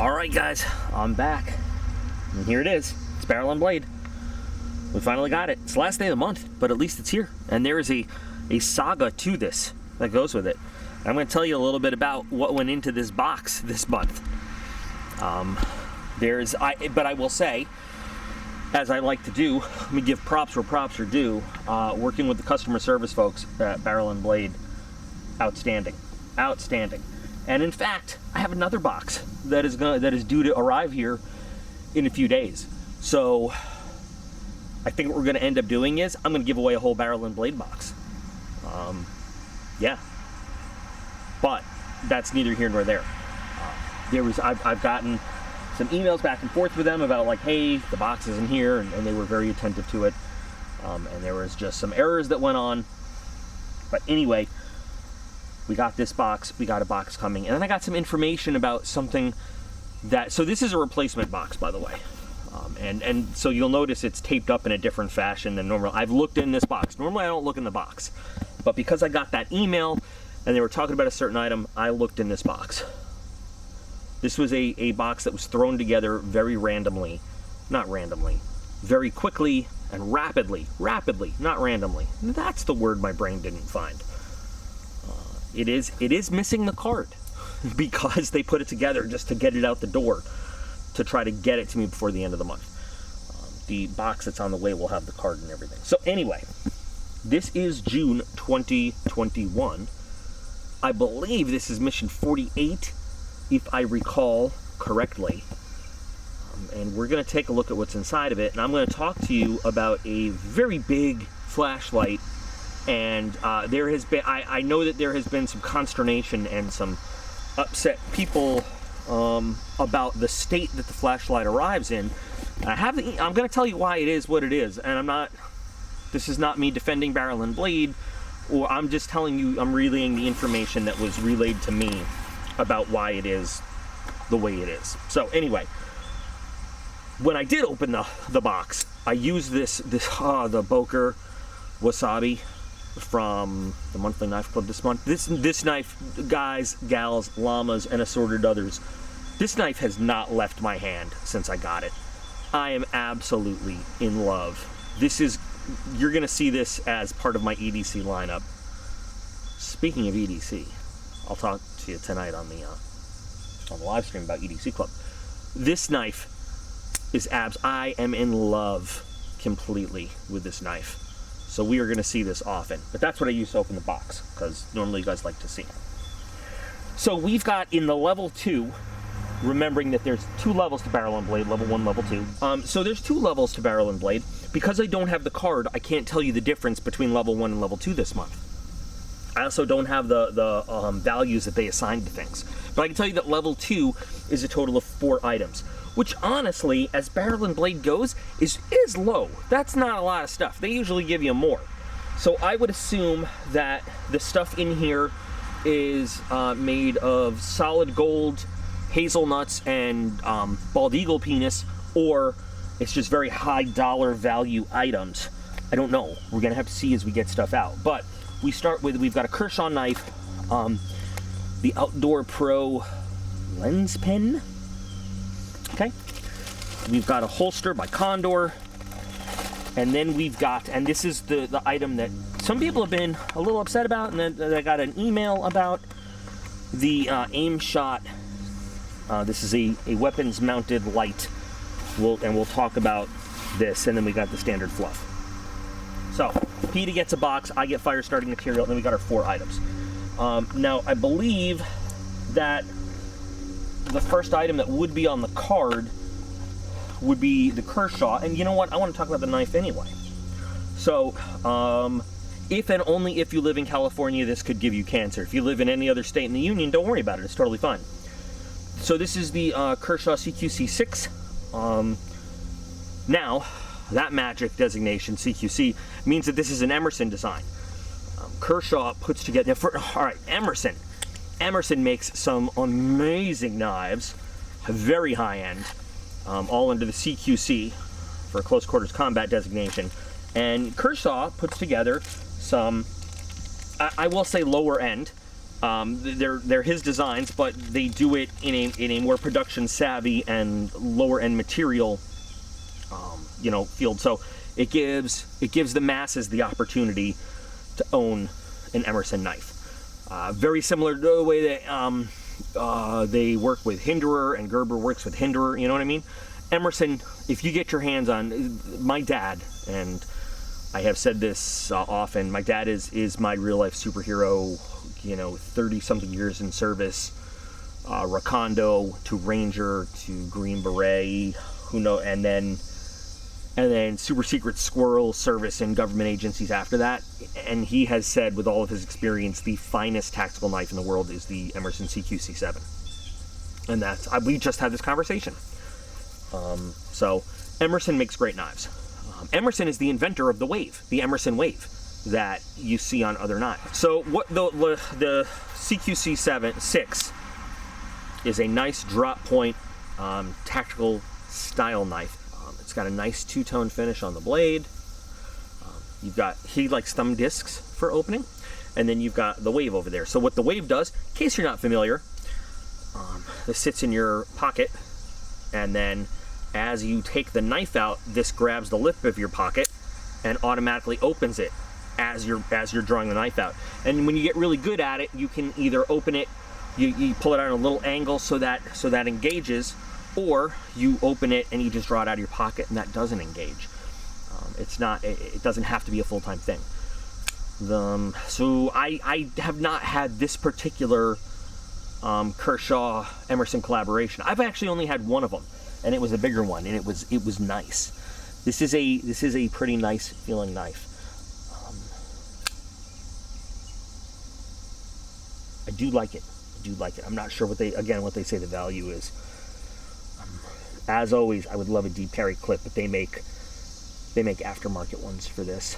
Alright guys, I'm back. And here it is. It's Barrel and Blade. We finally got it. It's the last day of the month, but at least it's here. And there is a saga to this that goes with it. I'm going to tell you a little bit about what went into this box this month. But I will say, as I like to do, let me give props where props are due. Working with the customer service folks at Barrel and Blade, outstanding. Outstanding. And in fact, I have another box that is due to arrive here in a few days. So I think what we're going to end up doing is I'm going to give away a whole Barrel and Blade box. Yeah, but that's neither here nor there. I've gotten some emails back and forth with them about like, hey, the box isn't here, and they were very attentive to it. And there was just some errors that went on. But anyway, we got this box, we got a box coming, and then I got some information about something that, so this is a replacement box, by the way. And so you'll notice it's taped up in a different fashion than normal. I've looked in this box. Normally I don't look in the box, but because I got that email and they were talking about a certain item, I looked in this box. This was a box that was thrown together very randomly, not randomly, very quickly and rapidly, not randomly. That's the word my brain didn't find. It is missing the card because they put it together just to get it out the door to try to get it to me before the end of the month. The box that's on the way will have the card and everything. So anyway, this is June 2021. I believe this is mission 48, if I recall correctly. And we're going to take a look at what's inside of it, and I'm going to talk to you about a very big flashlight. And there has been, I know that there has been some consternation and some upset people about the state that the flashlight arrives in. I'm going to tell you why it is what it is, and this is not me defending Barrel and Blade, or I'm just telling you, I'm relaying the information that was relayed to me about why it is the way it is. So anyway, when I did open the box, I used the Boker Wasabi from the Monthly Knife Club this month. This knife, guys, gals, llamas, and assorted others, this knife has not left my hand since I got it. I am absolutely in love. You're gonna see this as part of my EDC lineup. Speaking of EDC, I'll talk to you tonight on the live stream about EDC Club. This knife is I am in love completely with this knife. So we are going to see this often. But that's what I use to open the box, because normally you guys like to see. So we've got in the level 2, remembering that there's 2 levels to Barrel and Blade, level 1, level 2. So there's 2 levels to Barrel and Blade. Because I don't have the card, I can't tell you the difference between level 1 and level 2 this month. I also don't have the values that they assigned to things. But I can tell you that level 2 is a total of 4 items, which honestly, as Barrel and Blade goes, is low. That's not a lot of stuff. They usually give you more. So I would assume that the stuff in here is made of solid gold, hazelnuts, and bald eagle penis, or it's just very high dollar value items. I don't know. We're gonna have to see as we get stuff out. But we start with, we've got a Kershaw knife, the Outdoor Pro lens pen. Okay, we've got a holster by Condor, and then we've got, and this is the item that some people have been a little upset about, and then I got an email about the Aimshot. This is a weapons mounted light. We'll talk about this, and then we got the standard fluff. So Peter gets a box, I get fire starting material, and then we got our 4 items. Now I believe that the first item that would be on the card would be the Kershaw, and you know what, I want to talk about the knife anyway. So if and only if you live in California, this could give you cancer. If you live in any other state in the union, don't worry about it, it's totally fine. So this is the Kershaw CQC76. Now that magic designation, CQC, means that this is an Emerson design. Kershaw puts together, alright, Emerson makes some amazing knives, very high-end, all under the CQC for close quarters combat designation. And Kershaw puts together some, I will say lower end, They're his designs, but they do it in a more production savvy and lower end material, you know, field. So it gives the masses the opportunity to own an Emerson knife. Very similar to the way that they work with Hinderer and Gerber works with Hinderer. You know what I mean? Emerson, if you get your hands on, my dad, and I have said this often, my dad is my real life superhero. You know, 30-something years in service, Recondo to Ranger to Green Beret, who know, and then super secret squirrel service in government agencies after that. And he has said, with all of his experience, the finest tactical knife in the world is the Emerson CQC7. And that's, we just had this conversation. So Emerson makes great knives. Emerson is the inventor of the wave, the Emerson wave, that you see on other knives. So what the CQC76 is a nice drop point tactical style knife. It's got a nice two-tone finish on the blade. You've got, he likes thumb discs for opening, and then you've got the wave over there. So what the wave does, in case you're not familiar, this sits in your pocket, and then as you take the knife out, this grabs the lip of your pocket and automatically opens it as you're drawing the knife out. And when you get really good at it, you can either open it, you pull it out at a little angle so that engages, or you open it and you just draw it out of your pocket and that doesn't engage. It doesn't have to be a full-time thing. So I have not had this particular Kershaw Emerson collaboration. I've actually only had one of them, and it was a bigger one, and it was nice. This is a pretty nice feeling knife. I do like it. I'm not sure what they say the value is. As always, I would love a deep carry clip, but they make aftermarket ones for this.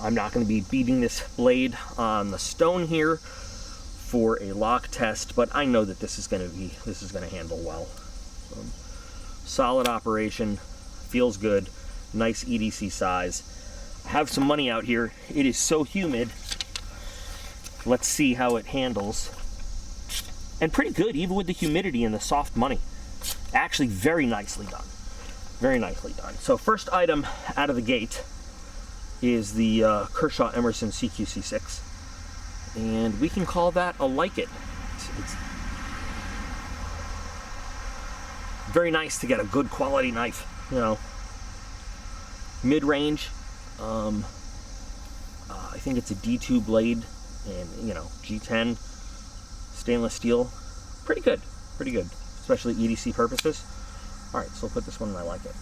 I'm not going to be beating this blade on the stone here for a lock test, but I know that this is going to handle well. Solid operation, feels good, nice EDC size. I have some money out here. It is so humid. Let's see how it handles. And pretty good, even with the humidity and the soft money. Actually, very nicely done. Very nicely done. So first item out of the gate is the Kershaw Emerson CQC6. And we can call that a like it. It's very nice to get a good quality knife, you know. Mid-range. I think it's a D2 blade. And, you know, G10 stainless steel, pretty good, especially EDC purposes. All right, so I'll put this one in I like it.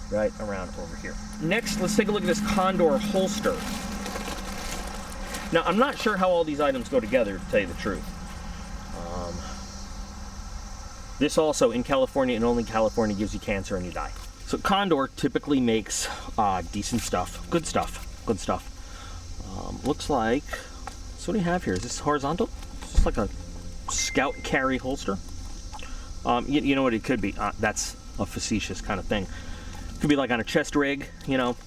Right around over here. Next, let's take a look at this Condor Holster. Now, I'm not sure how all these items go together, to tell you the truth. This also, in California and only California, gives you cancer and you die. So Condor typically makes decent stuff, good stuff. Looks like, so what do you have here? Is this horizontal? Is this like a scout carry holster? You know what it could be? That's a facetious kind of thing. It could be like on a chest rig, you know,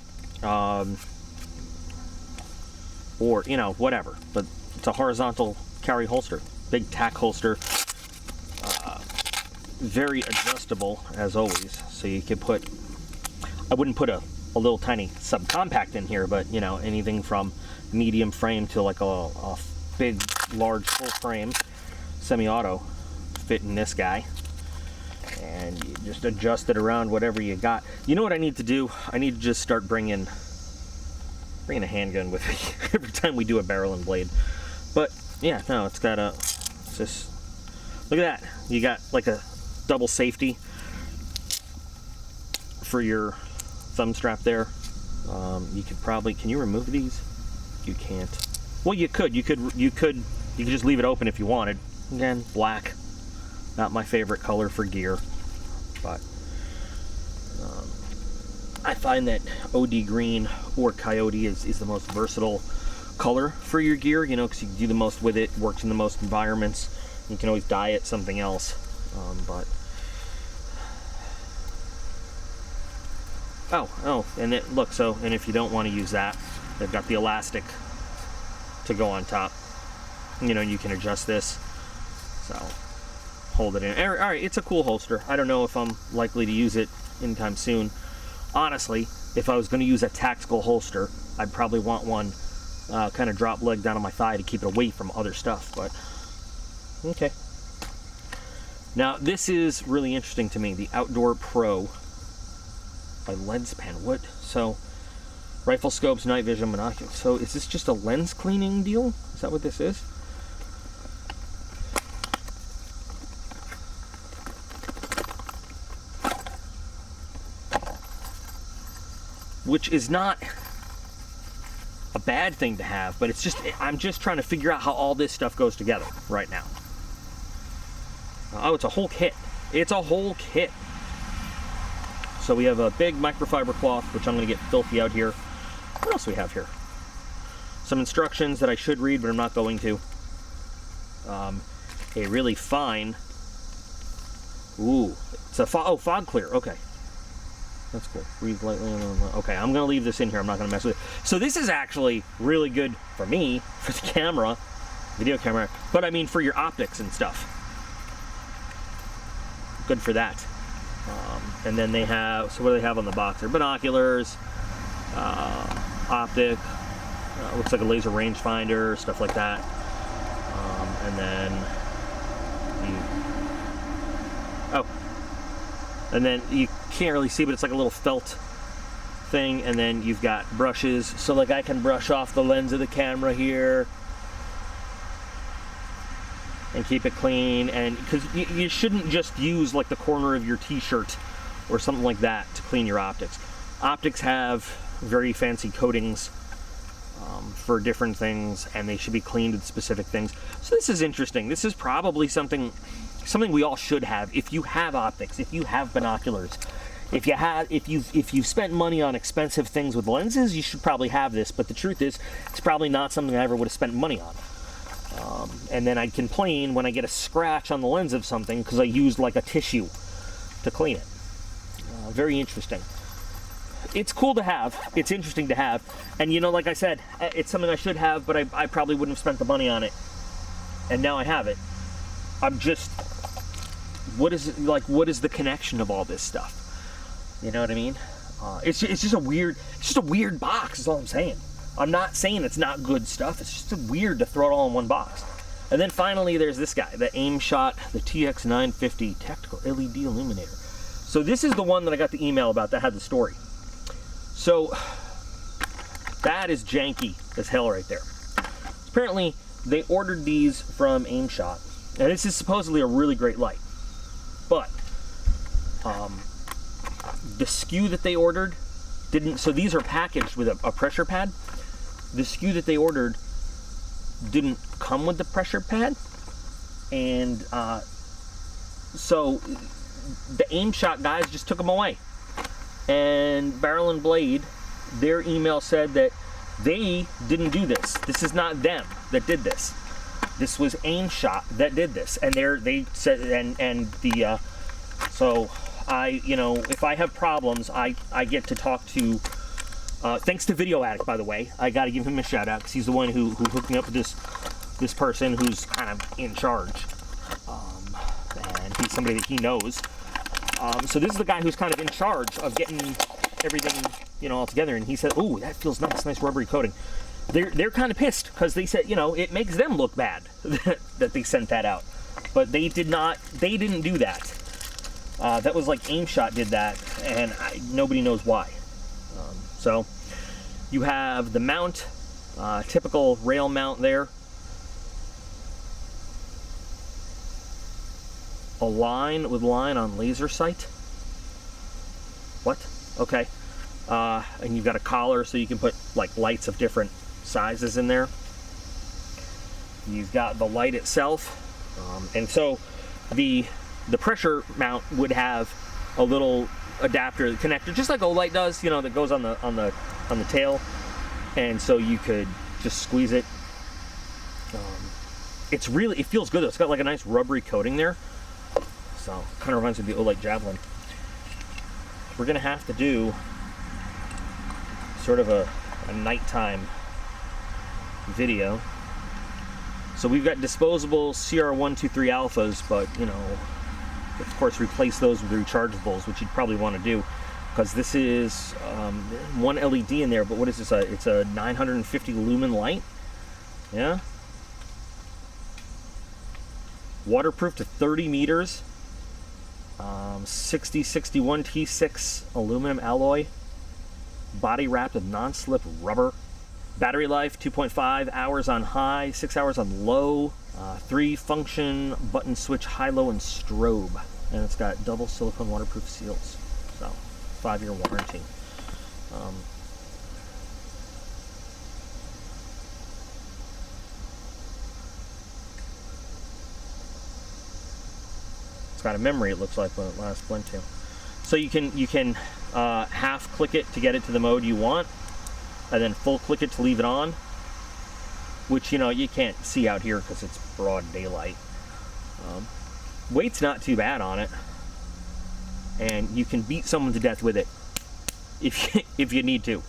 or, you know, whatever. But it's a horizontal carry holster, big tack holster, very adjustable as always. So you could put, I wouldn't put a little tiny subcompact in here, but, you know, anything from medium frame to like a big, large full frame semi-auto fit in this guy, and you just adjust it around whatever you got. You know what I need to do? I need to just start bringing a handgun with me every time we do a barrel and blade. But yeah, no, it's got a, it's just, look at that. You got like a double safety for your thumb strap there. You could probably, can you remove these? You can't. Well, you could just leave it open if you wanted. Again, black, not my favorite color for gear, but I find that OD green or coyote is the most versatile color for your gear, you know, because you can do the most with it, works in the most environments. You can always dye it something else, but and it, look, so, and if you don't want to use that, they've got the elastic to go on top. You know, you can adjust this. So, hold it in. All right, it's a cool holster. I don't know if I'm likely to use it anytime soon. Honestly, if I was going to use a tactical holster, I'd probably want one kind of drop leg down on my thigh to keep it away from other stuff, but okay. Now, this is really interesting to me, the Outdoor Pro by Lenspan. What? So, rifle scopes, night vision, binoculars. So, is this just a lens cleaning deal? Is that what this is? Which is not a bad thing to have, but it's just, I'm just trying to figure out how all this stuff goes together right now. Oh, it's a whole kit. It's a whole kit. So we have a big microfiber cloth, which I'm going to get filthy out here. What else do we have here? Some instructions that I should read, but I'm not going to. A really fine, ooh, it's a fog clear, okay. That's cool. Breathe lightly. Okay, I'm going to leave this in here. I'm not going to mess with it. So this is actually really good for me, for the camera, video camera, but I mean for your optics and stuff. Good for that. And then they have, so what do they have on the box? They're binoculars, optic, looks like a laser rangefinder, stuff like that. And then, and then you can't really see, but it's like a little felt thing. And then you've got brushes, so like I can brush off the lens of the camera here and keep it clean. And because you shouldn't just use like the corner of your t-shirt or something like that to clean your optics. Optics have very fancy coatings for different things, and they should be cleaned with specific things. So this is interesting. This is probably something we all should have. If you have optics, if you have binoculars, if you've spent money on expensive things with lenses, you should probably have this. But the truth is, it's probably not something I ever would have spent money on. And then I'd complain when I get a scratch on the lens of something because I used like a tissue to clean it. Very interesting. It's cool to have. It's interesting to have. And you know, like I said, it's something I should have, but I probably wouldn't have spent the money on it. And now I have it. I'm just, what is it, like, what is the connection of all this stuff? You know what I mean? It's just a weird box is all I'm saying. I'm not saying it's not good stuff. It's just weird to throw it all in one box. And then finally, there's this guy, the Aimshot, the TX950 Tactical LED Illuminator. So this is the one that I got the email about that had the story. So that is janky as hell right there. Apparently, they ordered these from Aimshot, and this is supposedly a really great light. But the SKU that they ordered didn't. So these are packaged with a pressure pad. The SKU that they ordered didn't come with the pressure pad, and so the Aimshot guys just took them away. And Barrel and Blade, their email said that they didn't do this. This is not them that did this. This was Aimshot that did this, and they said, and the so I, you know, if I have problems, I get to talk to. Thanks to Video Addict, by the way. I got to give him a shout out because he's the one who hooked me up with this person who's kind of in charge, and he's somebody that he knows. So this is the guy who's kind of in charge of getting everything, you know, all together. And he said, "Oh, that feels nice rubbery coating." They're kind of pissed because they said, you know, it makes them look bad that they sent that out, but they didn't do that. That was like Aimshot did that, and nobody knows why. So you have the mount, typical rail mount there. A line with line on laser sight. What? Okay. And you've got a collar so you can put like lights of different sizes in there. You've got the light itself, and so the pressure mount would have a little adapter connector, just like a light does, you know, that goes on the tail, and so you could just squeeze it. It feels good though. It's got like a nice rubbery coating there, so kind of reminds me of the Olight Javelin. We're gonna have to do sort of a nighttime video. So we've got disposable CR123 alphas, but you know, of course replace those with rechargeables, which you'd probably want to do, because this is one LED in there, but what is this? It's a 950 lumen light. Yeah. Waterproof to 30 meters. 6061 T6 aluminum alloy. Body wrapped with non-slip rubber. Battery life 2.5 hours on high, 6 hours on low. 3 function button switch high, low, and strobe. And it's got double silicone waterproof seals. So 5-year warranty. It's got a memory, it looks like, when it last went to. So you can half click it to get it to the mode you want, and then full click it to leave it on, which, you know, you can't see out here because it's broad daylight. Weight's not too bad on it, and you can beat someone to death with it if you need to.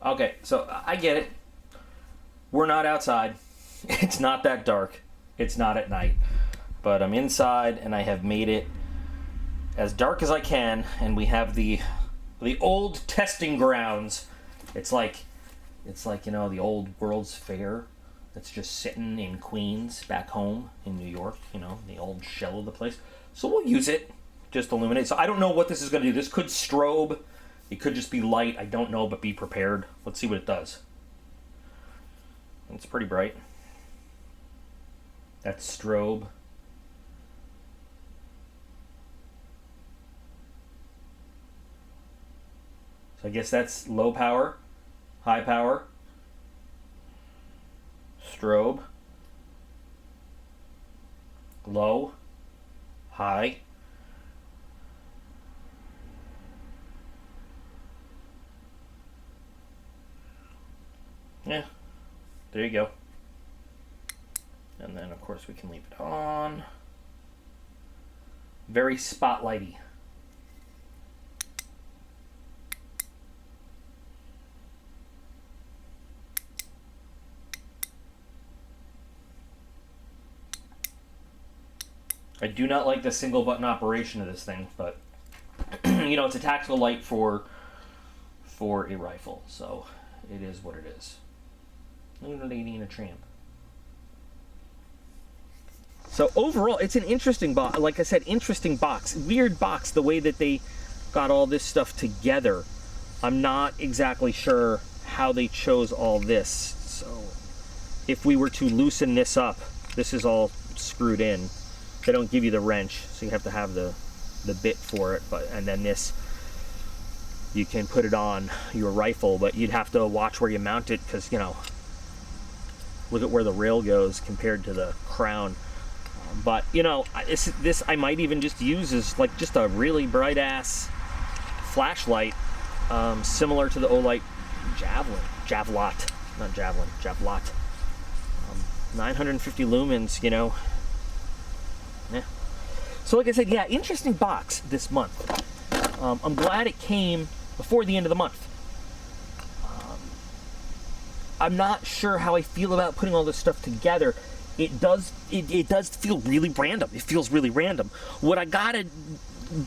Okay, so I get it. We're not outside. It's not that dark. It's not at night. But I'm inside, and I have made it as dark as I can, and we have the old testing grounds. It's like, you know, the old World's Fair that's just sitting in Queens back home in New York, you know, the old shell of the place. So we'll use it, just illuminate. So I don't know what this is going to do. This could strobe. It could just be light. I don't know, but be prepared. Let's see what it does. It's pretty bright. That's strobe. So I guess that's low power, high power, strobe, low, high, yeah, there you go. And then of course we can leave it on. Very spotlighty. I do not like the single button operation of this thing, but you know, it's a tactical light for a rifle, so it is what it is. Look at a lady and a tramp. So overall, it's an interesting box. Like I said, interesting box. Weird box, the way that they got all this stuff together. I'm not exactly sure how they chose all this. So if we were to loosen this up, this is all screwed in. They don't give you the wrench, so you have to have the bit for it. And then this, you can put it on your rifle, but you'd have to watch where you mount it, because, you know, look at where the rail goes compared to the crown. But, you know, this I might even just use as like just a really bright ass flashlight, similar to the Olight Javelot, 950 lumens, you know. Yeah. So like I said, yeah, interesting box this month. I'm glad it came before the end of the month. I'm not sure how I feel about putting all this stuff together. It does feel really random. It feels really random. What I gotta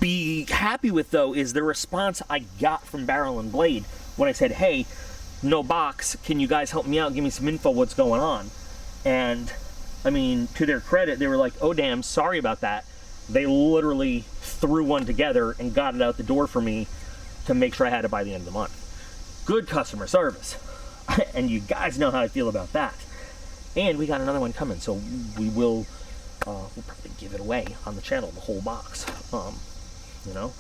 be happy with, though, is the response I got from Barrel and Blade when I said, hey, no box, can you guys help me out, give me some info, what's going on? And I mean, to their credit, they were like, oh damn, sorry about that. They literally threw one together and got it out the door for me to make sure I had it by the end of the month. Good customer service. And you guys know how I feel about that. And we got another one coming, so we'll probably give it away on the channel, the whole box. You know,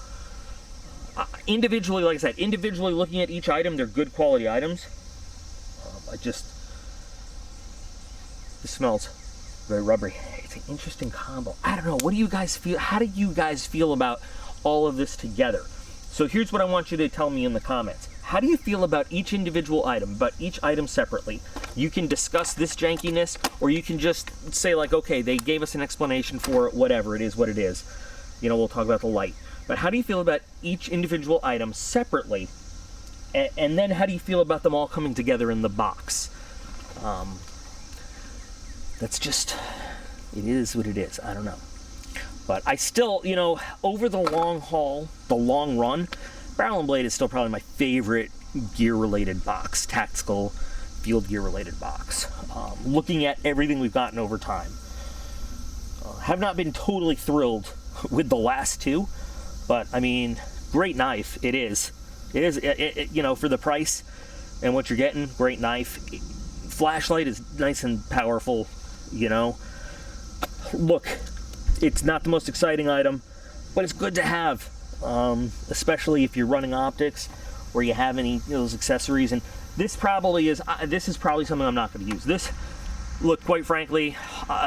individually, like I said, individually looking at each item, they're good quality items. This smells very rubbery. It's an interesting combo. I don't know. What do you guys feel? How do you guys feel about all of this together? So here's what I want you to tell me in the comments. How do you feel about each individual item, but each item separately? You can discuss this jankiness, or you can just say like, okay, they gave us an explanation for it, whatever, it is what it is. You know, we'll talk about the light. But how do you feel about each individual item separately? And then how do you feel about them all coming together in the box? that's just, it is what it is. I don't know. But I still, you know, over the long haul, the long run, Barrel and Blade is still probably my favorite gear-related box, tactical field gear-related box. Looking at everything we've gotten over time, have not been totally thrilled with the last two, but I mean, great knife. It is. It is. You know, for the price and what you're getting, great knife. Flashlight is nice and powerful. You know, look, it's not the most exciting item, but it's good to have, especially if you're running optics or you have any of those accessories. And this probably is. This is probably something I'm not going to use. This, look, quite frankly,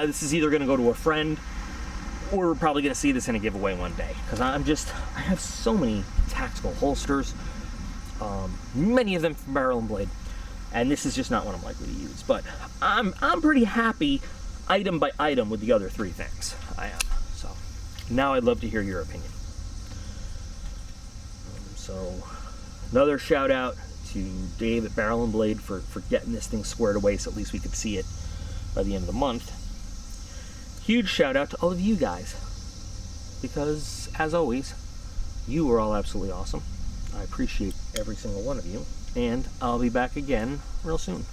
this is either going to go to a friend, or we're probably going to see this in a giveaway one day, because I have so many tactical holsters, many of them from Barrel and Blade, and this is just not what I'm likely to use. But I'm pretty happy item by item with the other three things. I am. So now I'd love to hear your opinion. So another shout out to Dave at Barrel and Blade for getting this thing squared away, so at least we could see it by the end of the month. Huge shout out to all of you guys, because as always, you are all absolutely awesome. I appreciate every single one of you, and I'll be back again real soon.